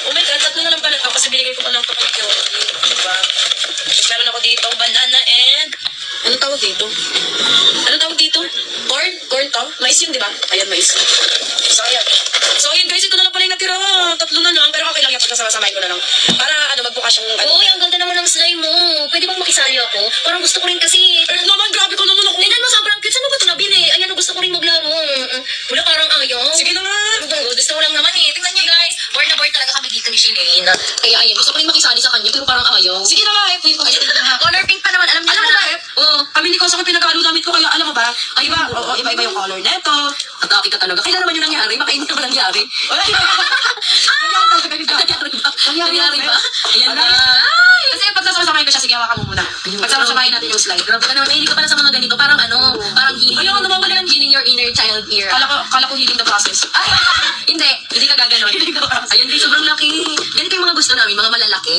Oh my God, tatlo na lang pala ito kasi binigay ko pa lang ito kay Kyori. Diba? Meron ako dito, banana and... Anong tawag dito? Anong tawag dito? Corn? Corn to? Mais yun, di ba? Ayan, mais. So, ayan. So, ayan guys, ito na lang pala yung natira. Tatlo na lang, pero okay lang yan. Pagkasama-samay ko na lang. Para, magbukas yung... Uy, ang ganda naman ng slime mo. Pwede bang makisali ako? Parang gusto ko rin kasi. naman, grabe ko naman ako. Tingnan mo, sobrang cute. Saan mo ba ito nabili? Ayan, gusto ko rin maglaro. Wala, parang ayaw. Sige na nga. Gusto ko lang naman eh. Tingnan niyo guys. Bored na bored talaga kami dito ni Shilane. Kaya ayan, gusto ko rin makisali sa kanya pero parang ayaw. Sige na nga, F. Color pink pa naman. Alam niyo Alam mo na. ba, F? Kami ni Koso ko pinag-alo damit ko, kaya alam mo ba? Ay, iba-iba yung color neto. Atake ka talaga. Kailan naman yung nangyari? Baka hindi naman nangyari. Nangyari ba? Ayan na. Kasi pagsasama-samahin ko siya, sige, hawakan mo muna. Pagsama-samahin natin yung slide. Grabe ka naman. Mahilig ka pala sa mga ganito. Parang parang healing. Ayaw, nawawala yan. Healing your inner child ear. Kala ko healing the process. Ay, hindi ka gaganon. Ayun guys, sobrang laki. Ganito yung mga gusto namin, mga malalaki.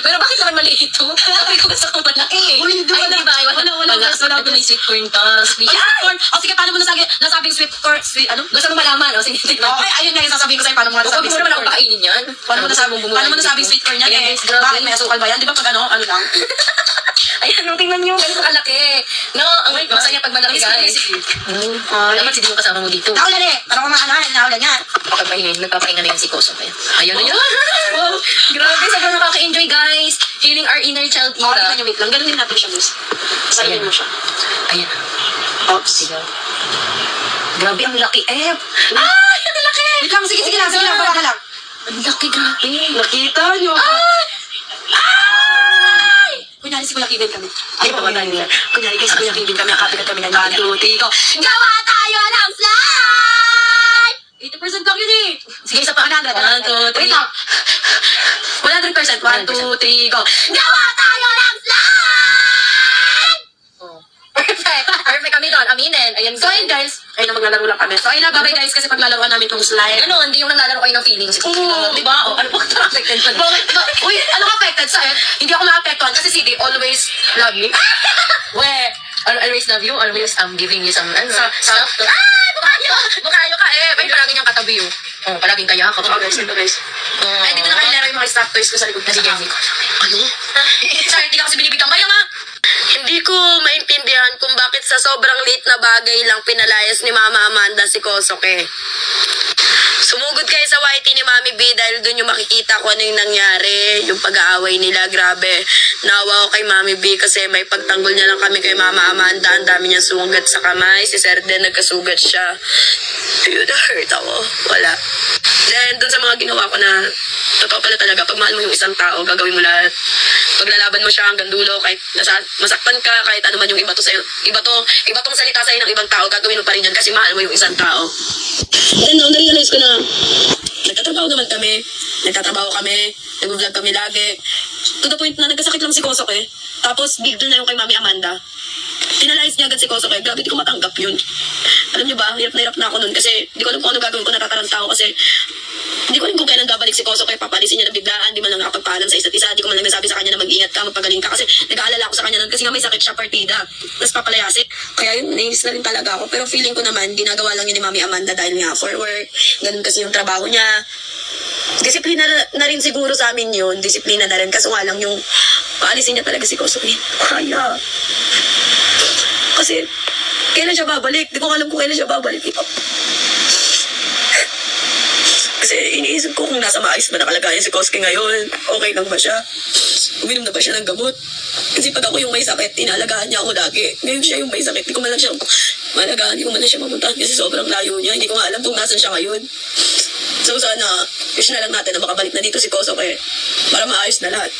Pero bakit naman maliit ito? Sabi ko gusto ko malaki. Uy, hindi, Ay, wala. di ba? Wala. Ito may sweet corn to. Sweet. Ay, corn! O sige, paano mo nasabing sweet corn? Sweet, ano? Gusto mo malaman, Sige, tignan. Ay, ayun nga yung sasabihin ko sa'yo, paano mo Huwag nasabing mo sweet naman ako corn? pakainin yan. Paano mo nasabing sweet corn yan? Ayan, Eh, guys, grabe. bakit may asukal ba yan? Di ba pag ano lang? Ayan, tingnan nyo. Ganito kalaki. No, ang masaya pag malaki, guys. Dapat hindi yung kasama mo dito. Naulan eh! Parang kumakaanahan, naulan yan. Okay pa yun, nagpapahinga na yung si Koso. Ayun. Wow, grabe, sobrang nakaka-enjoy, guys. Healing our inner child Oo, era. tingnan nyo, wait lang. Ganunin natin siya, Miss. Sabihin mo siya. Ayan. Oops. Sige. Grabe, ang laki. Ay, ang laki! Wait lang, sige lang, baba ka lang. Ang laki, grabe. Nakita nyo. Kunyari si Kuya Kevin kami. Ay, Ay, kunyari guys, si Kuya Kevin kami. Nakapikat kami ng 1, 2, 3, go. Gawa tayo ng slide! 80% lang yun eh. Sige, isa pa. 100. 1, 2, 3. Wait lang. 100%. 1, 2, 3, go. Gawa tayo ng slide! Oh. Perfect. Perfect kami doon. Aminin. Ayan, So, ayun guys. Ayun na, maglalaro lang kami. So, ayun na, bye guys, kasi paglalaroan namin itong slide. Ganon, hindi yung naglalaro kayo ng feelings. Oo, di ba? O, ano ba affected ka? Uy, ano ka affected sa Hindi ako na-affectuhan kasi si they always love me. Weh, I'll always love you. Always giving you some stuff. Mukhayo ka eh. Ay, palagi niyang katabi yun. Oh, palaging kaya ka. Oh, guys, ito guys. Ay, dito na kayo laro yung mga stuffed toys ko sa likod na Sige, sa sige. Ano? Sorry, hindi ka kasi binibigyan. Kaya nga. Hindi ko maintindihan kung bakit sa sobrang liit na bagay lang pinalayas ni Mama Amanda si Kosoke. Sumugod kayo sa YT ni Mami B dahil doon yung makikita ko ano yung nangyari, yung pag-aaway nila, grabe. Naawa ko kay Mami B kasi may pagtanggol niya lang kami kay Mama Amanda, ang dami niyang sugat sa kamay, si Sir Den nagkasugat siya. Dude, hurt ako. Wala. Then, doon sa mga ginawa ko na, totoo pala talaga, pag mahal mo yung isang tao, gagawin mo lahat. Paglalaban mo siya hanggang dulo, kahit masaktan ka, kahit ano man yung iba to sa'yo, iba tong salita sa'yo ng ibang tao, gagawin mo pa rin yan kasi mahal mo yung isang tao. Then, na-realize ko na, nagtatrabaho kami, nag-vlog kami lagi. To the point na nagkasakit lang si Kosok eh. Tapos, big deal na yung kay Mami Amanda. Pinalayas niya agad si Kosok eh. Grabe, di ko matanggap yun. Alam niyo ba, hirap na ako nun kasi di ko alam kung ano gagawin ko natatarang tao kasi hindi ko rin kung kailan babalik si Kosok eh. Papalisin niya na biglaan, di man lang nakapagpaalam sa isa't isa. Di ko man lang nasabi sa kanya na mag-ingat ka, magpagaling ka kasi nag-aalala ako sa kanya nun kasi nga may sakit siya partida. Tapos papalayasi. Kaya yun, nainis na rin talaga ako. Pero feeling ko naman, ginagawa lang yun ni Mami Amanda dahil nga for work. Ganun kasi yung trabaho niya. Disiplina na rin siguro sa amin yun. Disiplina na rin. Kaso nga lang yung paalisin niya talaga si Kosok eh. Kaya. Kasi, kailan siya babalik? Di ko alam kung kailan siya babalik. Kasi iniisip ko kung nasa maayos ba nakalagayan si Koski ngayon. Okay lang ba siya? Uminom na ba siya ng gamot? Kasi pag ako yung may sakit, inaalagaan niya ako lagi. Ngayon siya yung may sakit. Di ko man lang siya maalagaan. Di ko man lang siya mamuntahan kasi sobrang layo niya. Hindi ko nga alam kung nasan siya ngayon. So sana, wish na lang natin na makabalik na dito si Kosok eh. Para maayos na lahat.